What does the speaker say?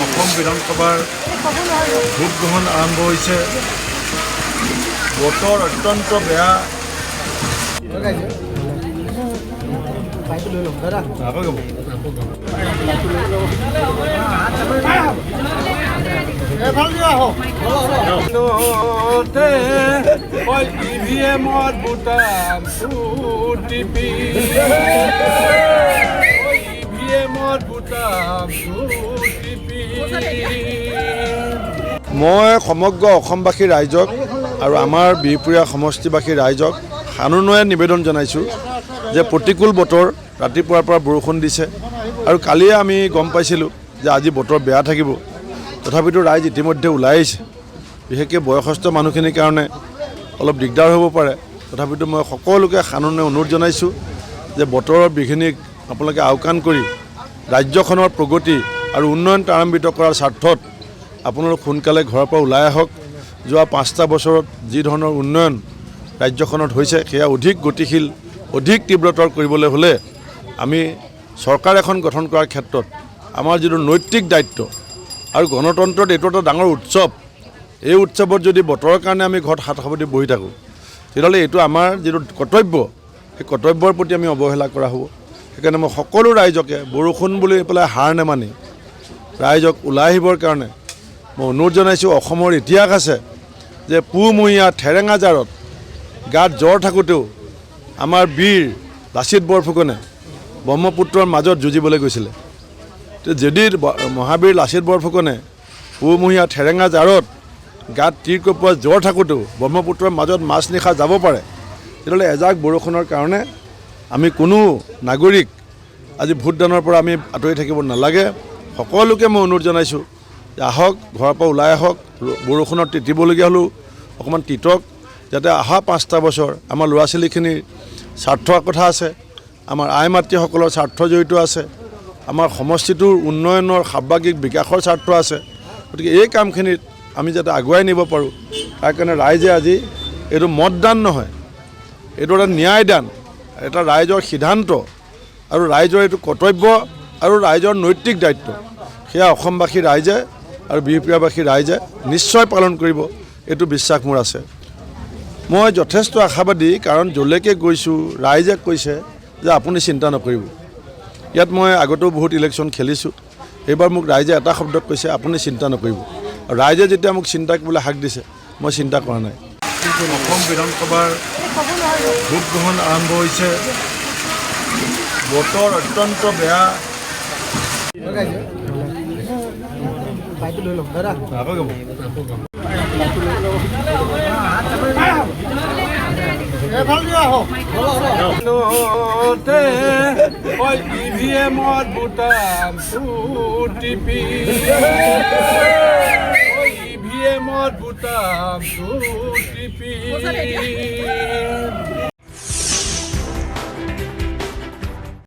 অসম বিধানসভাৰ ভোট গ্ৰহণ আৰম্ভ হৈছে। বতৰ অত্যন্ত বেয়া। ইভিএমত বুটাম টিপি ইভিএমত বুটাম টিপি। মই সমগ্ৰ অসমবাসী ৰাইজক আৰু আমাৰ বিহপুৰীয়া সমষ্টিবাসী ৰাইজক সানুনয়ে নিবেদন জনাইছোঁ যে প্ৰতিকূল বতৰ, ৰাতিপুৱাৰ পৰা বৰষুণ দিছে আৰু কালিয়ে আমি গম পাইছিলোঁ যে আজি বতৰ বেয়া থাকিব। তথাপিতো ৰাইজ ইতিমধ্যে ওলাই আহিছে। বিশেষকৈ বয়সস্থ মানুহখিনিৰ কাৰণে অলপ দিগদাৰ হ'ব পাৰে। তথাপিতো মই সকলোকে সানুনয়ে অনুৰোধ জনাইছোঁ যে বতৰৰ বিঘিনিক আপোনালোকে আওকাণ কৰি ৰাজ্যখনৰ প্ৰগতি আৰু উন্নয়ন ত্বৰান্বিত কৰাৰ স্বাৰ্থত আপোনালোক সোনকালে ঘৰৰ পৰা ওলাই আহক। যোৱা 5টা বছৰত যি ধৰণৰ উন্নয়ন ৰাজ্যখনত হৈছে সেয়া অধিক গতিশীল, অধিক তীব্ৰতৰ কৰিবলৈ হ'লে আমি চৰকাৰ এখন গঠন কৰাৰ ক্ষেত্ৰত আমাৰ যিটো নৈতিক দায়িত্ব আৰু গণতন্ত্ৰত এইটো এটা ডাঙৰ উৎসৱ, এই উৎসৱত যদি বতৰৰ কাৰণে আমি ঘৰত হাত সাৱটি বহি থাকোঁ তেতিয়াহ'লে এইটো আমাৰ যিটো কৰ্তব্য, সেই কৰ্তব্যৰ প্ৰতি আমি অৱহেলা কৰা হ'ব। সেইকাৰণে মই সকলো ৰাইজকে বৰষুণ বুলি পেলাই হাৰ নেমানি ৰাইজক ওলাই আহিবৰ কাৰণে মই অনুৰোধ জনাইছোঁ। অসমৰ ইতিহাস আছে যে পুহমহীয়া ঠেৰেঙা জাৰত গাত জ্বৰ থাকোঁতেও আমাৰ বীৰ লাচিত বৰফুকনে ব্ৰহ্মপুত্ৰৰ মাজত যুঁজিবলৈ গৈছিলে। যদি মহাবীৰ লাচিত বৰফুকনে পুহমহীয়া ঠেৰেঙা জাৰত গাত তীৰ কঁপোৱা জ্বৰ থাকোঁতেও ব্ৰহ্মপুত্ৰৰ মাজত মাজনিশা যাব পাৰে, তেতিয়াহ'লে এজাক বৰষুণৰ কাৰণে আমি কোনো নাগৰিক আজি ভোটদানৰ পৰা আমি আঁতৰি থাকিব নালাগে। সকলোকে মই অনুৰোধ জনাইছোঁ যে আহক, ঘৰৰ পৰা ওলাই আহক। বৰষুণত তিতিবলগীয়া হ'লেও অকণমান তিতক, যাতে অহা 5টা বছৰ আমাৰ ল'ৰা ছোৱালীখিনিৰ স্বাৰ্থৰ কথা আছে, আমাৰ আই মাতৃসকলৰ স্বাৰ্থ জড়িত আছে, আমাৰ সমষ্টিটোৰ উন্নয়নৰ সাৰ্বাগিক বিকাশৰ স্বাৰ্থ আছে। গতিকে এই কামখিনিত আমি যাতে আগুৱাই নিব পাৰোঁ তাৰ কাৰণে ৰাইজে আজি এইটো মতদান নহয়, এইটো এটা ন্যায়দান, এটা ৰাইজৰ সিদ্ধান্ত আৰু ৰাইজৰ এইটো কৰ্তব্য আৰু ৰাইজৰ নৈতিক দায়িত্ব। সেয়া অসমবাসী ৰাইজে আৰু বিহপুৰীয়াবাসী ৰাইজে নিশ্চয় পালন কৰিব, এইটো বিশ্বাস মোৰ আছে। মই যথেষ্ট আশাবাদী, কাৰণ যলৈকে গৈছোঁ ৰাইজে কৈছে যে আপুনি চিন্তা নকৰিব। ইয়াত মই আগতেও বহুত ইলেকশ্যন খেলিছোঁ, এইবাৰ মোক ৰাইজে এটা শব্দত কৈছে আপুনি চিন্তা নকৰিব। আৰু ৰাইজে যেতিয়া মোক চিন্তা কৰিবলৈ হাক দিছে মই চিন্তা কৰা নাই। অসম বিধানসভাৰ ভোট গ্ৰহণ আৰম্ভ হৈছে। বতৰ অত্যন্ত বেয়া। ইভিএমত বুটাম টিপি ইভিএমত বুটাম টিপি।